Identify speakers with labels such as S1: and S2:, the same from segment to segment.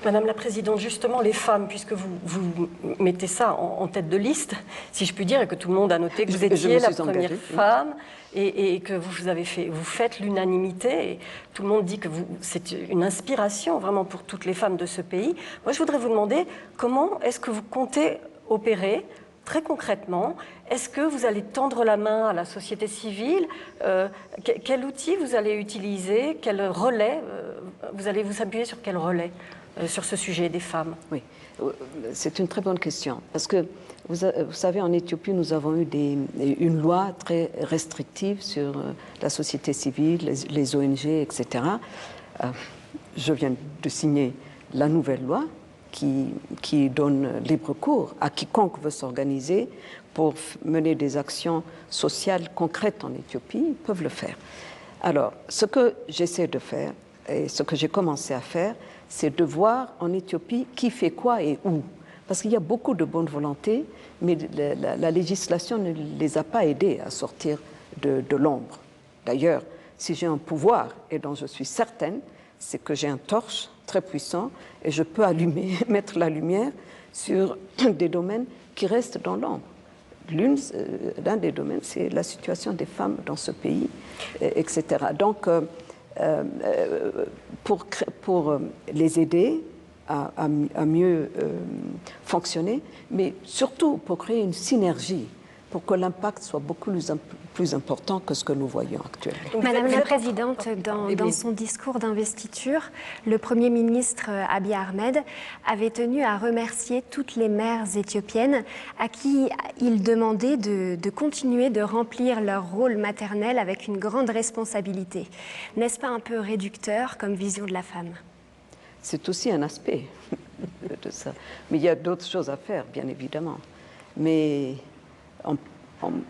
S1: Madame la Présidente, justement, les femmes, puisque vous mettez ça en tête de liste, si je puis dire, et que tout le monde a noté que vous étiez la première femme, et que vous faites l'unanimité, et tout le monde dit que c'est une inspiration vraiment pour toutes les femmes de ce pays. Moi, je voudrais vous demander comment est-ce que vous comptez opérer très concrètement. Est-ce que vous allez tendre la main à la société civile? Quel outil vous allez utiliser? Quel relais? Vous allez vous appuyer sur quel relais sur ce sujet des femmes?
S2: Oui, c'est une très bonne question. Parce que, vous savez, en Éthiopie, nous avons eu une loi très restrictive sur la société civile, les ONG, etc. Je viens de signer la nouvelle loi qui donne libre cours à quiconque veut s'organiser pour mener des actions sociales concrètes en Éthiopie. Ils peuvent le faire. Alors, ce que j'essaie de faire, et ce que j'ai commencé à faire, c'est de voir en Éthiopie qui fait quoi et où. Parce qu'il y a beaucoup de bonne volonté, mais la législation ne les a pas aidés à sortir de l'ombre. D'ailleurs, si j'ai un pouvoir, et dont je suis certaine, c'est que j'ai un torche très puissant et je peux mettre la lumière sur des domaines qui restent dans l'ombre. L'un des domaines, c'est la situation des femmes dans ce pays, etc. Donc, pour les aider à mieux fonctionner, mais surtout pour créer une synergie, pour que l'impact soit beaucoup plus important que ce que nous voyons actuellement.
S3: Madame la Présidente, dans son discours d'investiture, le Premier ministre Abiy Ahmed avait tenu à remercier toutes les mères éthiopiennes à qui il demandait de continuer de remplir leur rôle maternel avec une grande responsabilité. N'est-ce pas un peu réducteur comme vision de la femme?
S2: C'est aussi un aspect de ça. Mais il y a d'autres choses à faire, bien évidemment. Mais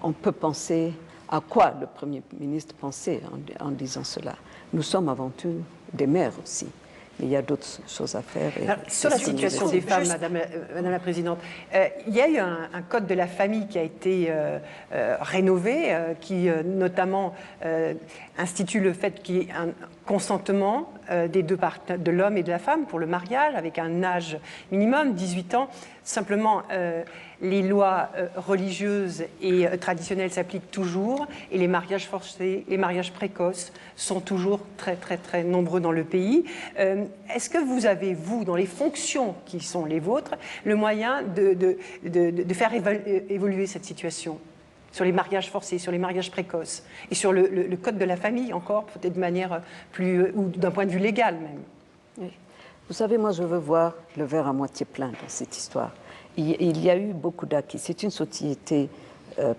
S2: on peut penser à quoi le Premier ministre pensait en disant cela. Nous sommes avant tout des mères aussi. Mais il y a d'autres choses à faire.
S4: Alors, sur la situation des femmes, Madame la Présidente, il y a eu un code de la famille qui a été rénové, qui notamment institue le fait qu'il y ait un consentement des deux parties, de l'homme et de la femme pour le mariage, avec un âge minimum, 18 ans. Simplement, les lois religieuses et traditionnelles s'appliquent toujours, et les mariages forcés, les mariages précoces sont toujours très, très, très nombreux dans le pays. Est-ce que vous avez, vous, dans les fonctions qui sont les vôtres, le moyen de faire évoluer cette situation sur les mariages forcés, sur les mariages précoces, et sur le code de la famille encore, peut-être de manière plus, ou d'un point de vue légal même?
S2: Oui. Vous savez, moi je veux voir le verre à moitié plein dans cette histoire. Il y a eu beaucoup d'acquis. C'est une société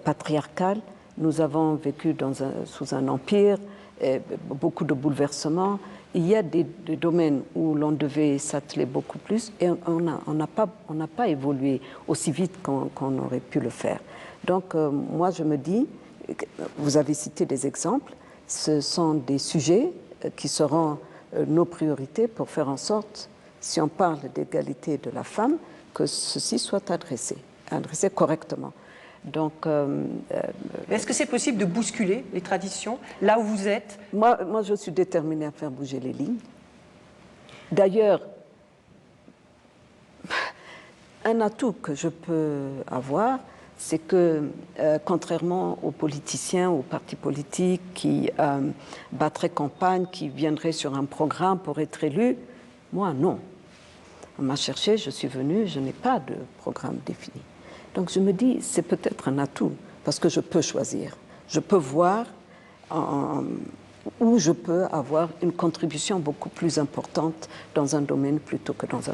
S2: patriarcale. Nous avons vécu sous un empire, beaucoup de bouleversements. Il y a des domaines où l'on devait s'atteler beaucoup plus et on n'a pas évolué aussi vite qu'on aurait pu le faire. Donc, moi, je me dis, vous avez cité des exemples, ce sont des sujets qui seront nos priorités pour faire en sorte, si on parle d'égalité de la femme, que ceci soit adressé correctement. Donc,
S4: est-ce que c'est possible de bousculer les traditions là où vous êtes?
S2: Moi, je suis déterminée à faire bouger les lignes. D'ailleurs, un atout que je peux avoir, c'est que, contrairement aux politiciens, aux partis politiques qui battraient campagne, qui viendraient sur un programme pour être élus, moi, non. On m'a cherché, je suis venue, je n'ai pas de programme défini. Donc je me dis, c'est peut-être un atout, parce que je peux choisir. Je peux voir où je peux avoir une contribution beaucoup plus importante dans un domaine plutôt que dans un autre.